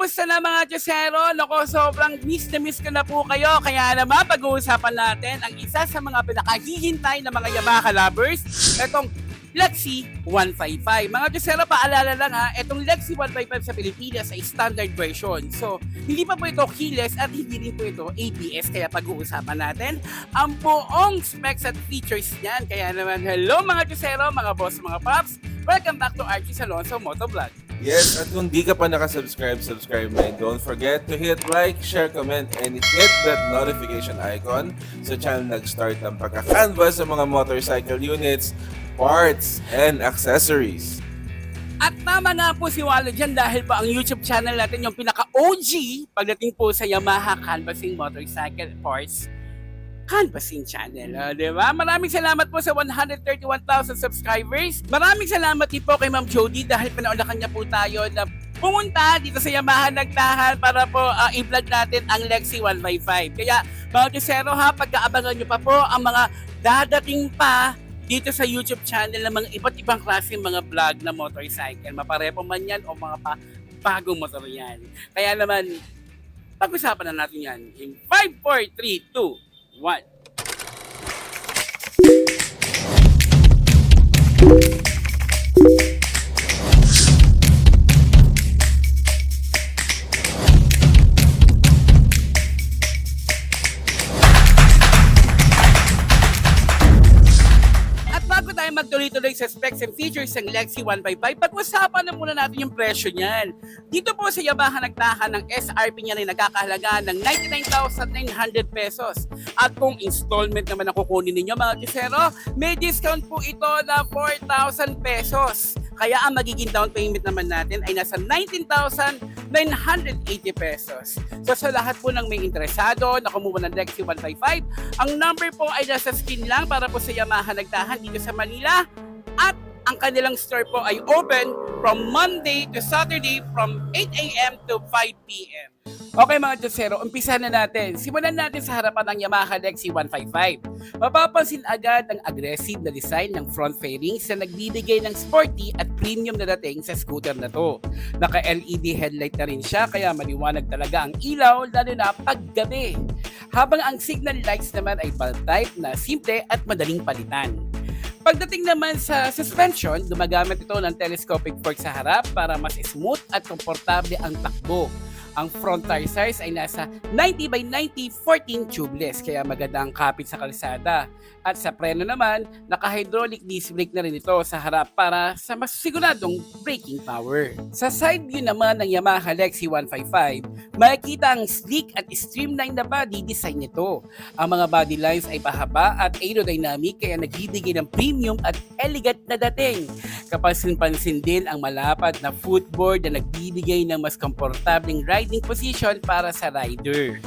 Kamusta na mga Diyosero? Nako, sobrang miss ko na po kayo. Kaya naman, pag-uusapan natin ang isa sa mga pinakahihintay na mga Yamaha lovers, itong Lexi 155. Mga Diyosero, paalala lang ha, itong Lexi 155 sa Pilipinas ay standard version. So, hindi pa po ito keyless at hindi rin po ito ABS. Kaya pag-uusapan natin ang buong specs at features niyan. Kaya naman, hello mga Diyosero, mga boss, mga pops. Welcome back to Archie Alonso Motovlog. Yes, at kung di ka pa nakasubscribe, subscribe na. And don't forget to hit like, share, comment, and hit that notification icon sa channel nag-start ng pagka-canvas sa mga motorcycle units, parts, and accessories. At tama nga po si Walo dyan dahil pa ang YouTube channel natin yung pinaka-OG pagdating po sa Yamaha Canvassing Motorcycle Parts Canvassing Channel, di ba? Maraming salamat po sa 131,000 subscribers. Maraming salamat din po kay Ma'am Jody dahil pinaulakan niya po tayo na pumunta dito sa Yamaha Nagtahan para po i-vlog natin ang Lexi 155. Kaya mga Diyosero ha, pagkaabangan niyo pa po ang mga dadating pa dito sa YouTube channel ng mga iba't ibang klaseng mga vlog na motorcycle. Maparepo man yan o mga bagong motor yan. Kaya naman, pag-usapan na natin yan in 5, 4, 3, 2, 1. Magtuloy-tuloy sa specs and features ng Lexi 155, pag-usapan na muna natin yung presyo niyan. Dito po sa Yamaha Nagtahan ng SRP niya ay nagkakahalaga ng 99,900 pesos. At kung installment naman ang kukunin ninyo mga Diyosero, may discount po ito na 4,000 pesos. Kaya ang magiging down payment naman natin ay nasa 19,980 pesos. So sa lahat po ng may interesado na kumuha ng Lexi 155, ang number po ay nasa screen lang para po sa Yamaha Nagtahan dito sa Manila. At ang kanilang store po ay open from Monday to Saturday from 8 a.m. to 5 p.m. Okay mga Diyosero, umpisa na natin. Simulan natin sa harapan ng Yamaha Lexi 155. Mapapansin agad ang aggressive na design ng front fairings na nagbibigay ng sporty at premium na dating sa scooter na to. Naka-LED headlight na rin siya kaya maliwanag talaga ang ilaw lalo na paggabi. Habang ang signal lights naman ay bulb type na simple at madaling palitan. Pagdating naman sa suspension, gumagamit ito ng telescopic fork sa harap para mas smooth at komportable ang takbo. Ang front tire size ay nasa 90 by 90 14 tubeless kaya maganda ang kapit sa kalsada. At sa preno naman, naka-hydraulic disc brake na rin ito sa harap para sa mas siguradong braking power. Sa side view naman ng Yamaha Lexi 155, makikita ang sleek at streamlined na body design nito. Ang mga body lines ay pahaba at aerodynamic kaya nagbibigay ng premium at elegant na dating. Kapansin-pansin din ang malapad na footboard na nagbibigay ng mas komportableng riding position para sa rider.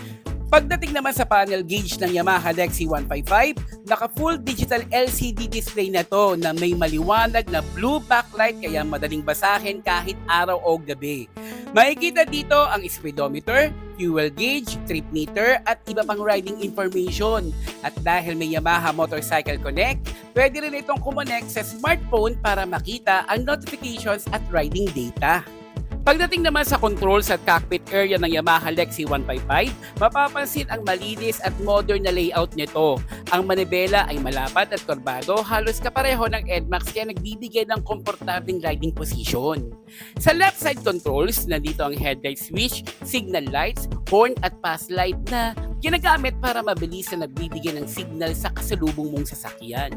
Pagdating naman sa panel gauge ng Yamaha Lexi 155, naka full digital LCD display na to na may maliwanag na blue backlight kaya madaling basahin kahit araw o gabi. Makikita dito ang speedometer, fuel gauge, trip meter at iba pang riding information. At dahil may Yamaha Motorcycle Connect, pwede rin itong kumonect sa smartphone para makita ang notifications at riding data. Pagdating naman sa controls at cockpit area ng Yamaha Lexi 155, mapapansin ang malinis at modern na layout nito. Ang manibela ay malapad at kurbado, halos kapareho ng NMAX kaya nagbibigay ng komportabling riding position. Sa left side controls, nandito ang headlight switch, signal lights, horn at pass light na ginagamit para mabilis na nagbibigay ng signal sa kasalubong mong sasakyan.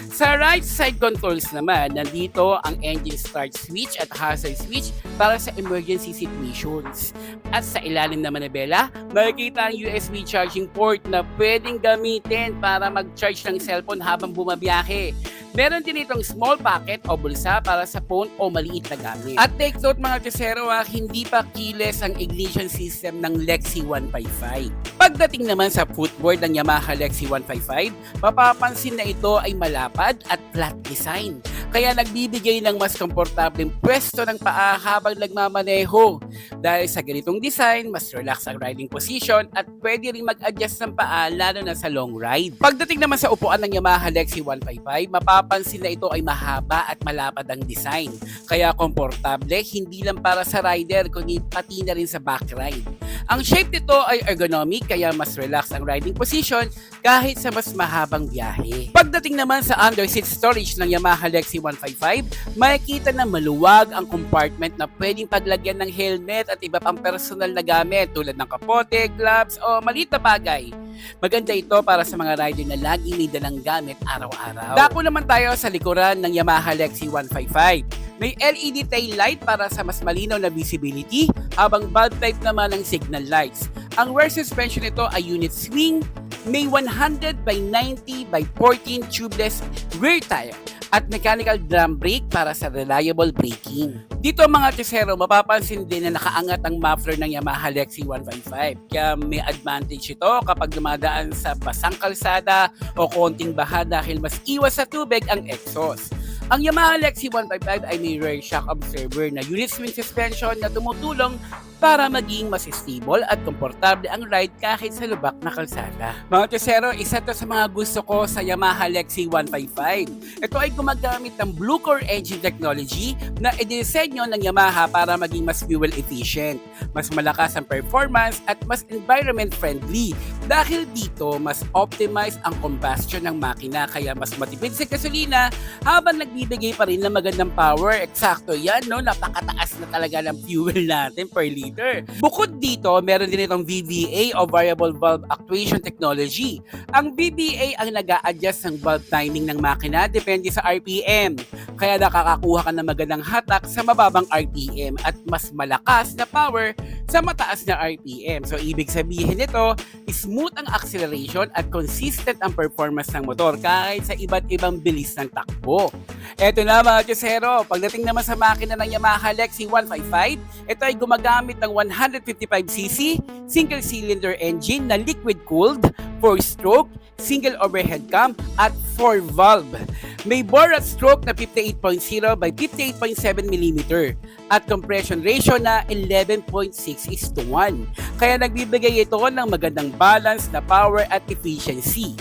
Sa right side controls naman, nandito ang engine start switch at hazard switch para sa emergency situations. At sa ilalim na manibela, makikita ang USB charging port na pwedeng gamitin para mag-charge ng cellphone habang bumabiyahe. Meron din itong small pocket o bulsa para sa phone o maliit na gamit. At take note mga Diyosero, hindi pa keyless ang ignition system ng Lexi 155. Pagdating naman sa footboard ng Yamaha Lexi 155, mapapansin na ito ay malapad at flat design. kaya nagbibigay ng mas komportableng pwesto ng paa habang nagmamaneho. Dahil sa ganitong design, mas relax ang riding position at pwede ring mag-adjust ng paa lalo na sa long ride. Pagdating naman sa upuan ng Yamaha Lexi 155, mapapansin na ito ay mahaba at malapad ang design. Kaya komportable, hindi lang para sa rider kundi pati na rin sa back ride. Ang shape nito ay ergonomic kaya mas relax ang riding position kahit sa mas mahabang biyahe. Pagdating naman sa underseat storage ng Yamaha Lexi 155, makikita na maluwag ang compartment na pwedeng paglagyan ng helmet at iba pang personal na gamit tulad ng kapote, gloves o maliit na bagay. Maganda ito para sa mga rider na lagi may dalang gamit araw-araw. Dako naman tayo sa likuran ng Yamaha Lexi 155. May LED tail light para sa mas malinaw na visibility habang bulb type naman ang signal lights. Ang rear suspension nito ay unit swing, may 100 by 90 by 14 tubeless rear tire at mechanical drum brake para sa reliable braking. Dito mga tesero, mapapansin din na nakaangat ang muffler ng Yamaha Lexi 155. Kaya may advantage ito kapag dumadaan sa basang kalsada o konting baha dahil mas iwas sa tubig ang exhaust. Ang Yamaha Lexi 155 ay may rear shock absorber na unit swing suspension na tumutulong para maging mas stable at komportable ang ride kahit sa lubak na kalsada. Mga tesero, isa to sa mga gusto ko sa Yamaha Lexi 155. Ito ay gumagamit ng Blue Core engine technology na idisenyo ng Yamaha para maging mas fuel efficient, mas malakas ang performance at mas environment friendly. Dahil dito, mas optimize ang combustion ng makina kaya mas matipid sa gasolina habang nagbibigay pa rin ng magandang power. Eksakto yan, no? Napakataas na talaga ng fuel natin per liter. Bukod dito, meron din itong VVA o Variable Valve Actuation Technology. Ang VVA ang nag-a-adjust ng valve timing ng makina depende sa RPM. Kaya nakakakuha ka ng magandang hatak sa mababang RPM at mas malakas na power sa mataas na RPM. So, ibig sabihin nito, smooth ang acceleration at consistent ang performance ng motor kahit sa iba't ibang bilis ng takbo. Eto na mga tesero, pagdating naman sa makina ng Yamaha Lexi 155, ito ay gumagamit ng 155cc single-cylinder engine na liquid-cooled, 4-stroke, single overhead cam at 4-valve. May bore at stroke na 58.0 by 58.7 mm at compression ratio na 11.6:1. Kaya nagbibigay ito ng magandang balance na power at efficiency.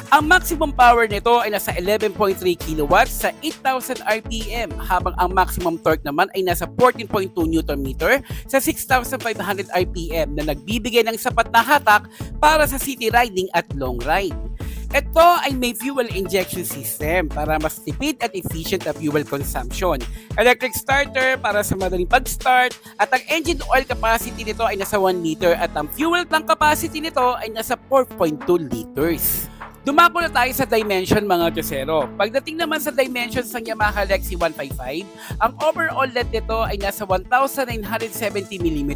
Ang maximum power nito ay nasa 11.3 kW sa 8,000 RPM habang ang maximum torque naman ay nasa 14.2 Nm sa 6,500 RPM na nagbibigay ng sapat na hatak para sa city riding at long ride. Ito ay may fuel injection system para mas tipid at efficient na fuel consumption. Electric starter para sa madaling pag-start at ang engine oil capacity nito ay nasa 1 liter at ang fuel tank capacity nito ay nasa 4.2 liters. Dumako na tayo sa dimension mga tesero. Pagdating naman sa dimensions ng Yamaha Lexi 155, ang overall length nito ay nasa 1,970 mm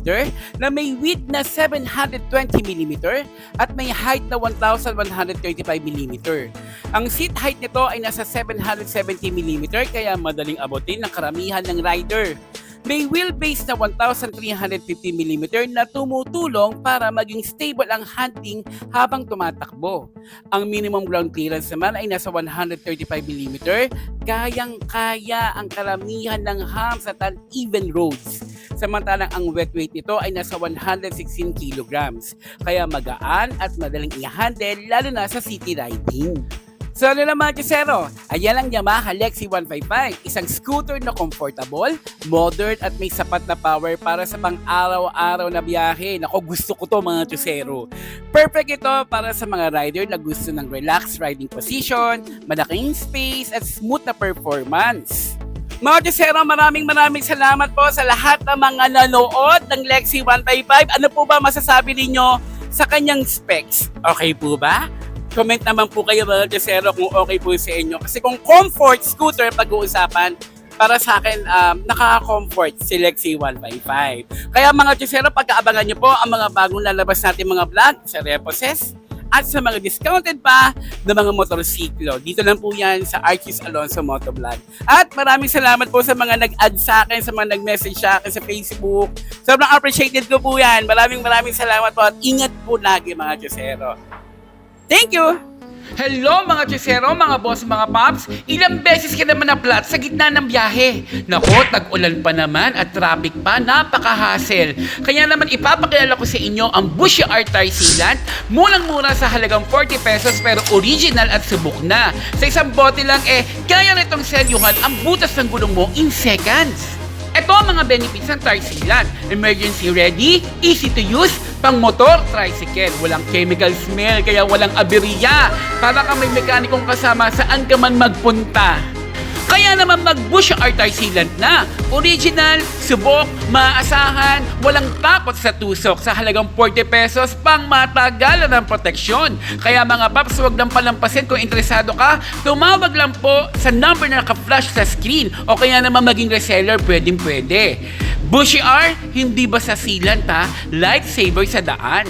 na may width na 720 mm at may height na 1,135 mm. Ang seat height nito ay nasa 770 mm kaya madaling abutin ng karamihan ng rider. May wheelbase na 1,350 mm na tumutulong para maging stable ang handling habang tumatakbo. Ang minimum ground clearance naman ay nasa 135 mm, kayang-kaya ang karamihan ng humps at uneven roads. Samantalang ang wet weight nito ay nasa 116 kg, kaya magaan at madaling i-handle lalo na sa city riding. So ano na mga tesero, ayan ang Yamaha Lexi 155, isang scooter na comfortable, modern at may sapat na power para sa pang-araw-araw na biyahe. Nako, gusto ko to mga tesero. Perfect ito para sa mga rider na gusto ng relaxed riding position, malaking space at smooth na performance. Mga tesero, maraming salamat po sa lahat ng mga nanood ng Lexi 155. Ano po ba masasabi ninyo sa kanyang specs? Okay po ba? Comment naman po kayo mga tesero kung okay po sa inyo. Kasi kung comfort scooter pag-uusapan, para sa akin, nakaka-comfort si Lexi 155. Kaya mga tesero, pagkaabangan nyo po ang mga bagong lalabas natin mga vlog sa Reposes at sa mga discounted pa na mga motorsiklo. Dito lang po yan sa Archie's Alonso Motovlog. At maraming salamat po sa mga nag-add sa akin, sa mga nag-message sa akin sa Facebook. Sobrang appreciated ko po yan. Maraming salamat po at ingat po lagi mga tesero. Thank you! Hello mga chusero, mga boss, mga paps. Ilang beses ka naman na-flat sa gitna ng biyahe. Nako, tag-ulan pa naman at traffic pa, napaka-hassle. Kaya naman ipapakilala ko sa inyo ang Bushy Art Thai Sealant. Murang-mura sa halagang 40 pesos pero original at subok na. Sa isang bote lang kaya nitong selyuhan ang butas ng gulong mo in seconds. Ito ang mga benefits ng Tri-Sealant. Emergency ready, easy to use, pang motor, tricycle. Walang chemical smell, kaya walang aberya. Para ka may mekanikong kasama saan ka man magpunta. Kaya naman mag-Bushy Art Tri-Sealant na. Original, subok, maaasahan, walang takot sa tusok. Sa halagang 40 pesos, pang matagalan ng proteksyon. Kaya mga paps, huwag nang palampasin kung interesado ka. Tumawag lang po sa number na naka-flash sa screen. O kaya naman maging reseller, pwedeng pwede. Bushy Art, hindi basta sealant ha, lifesaver sa daan.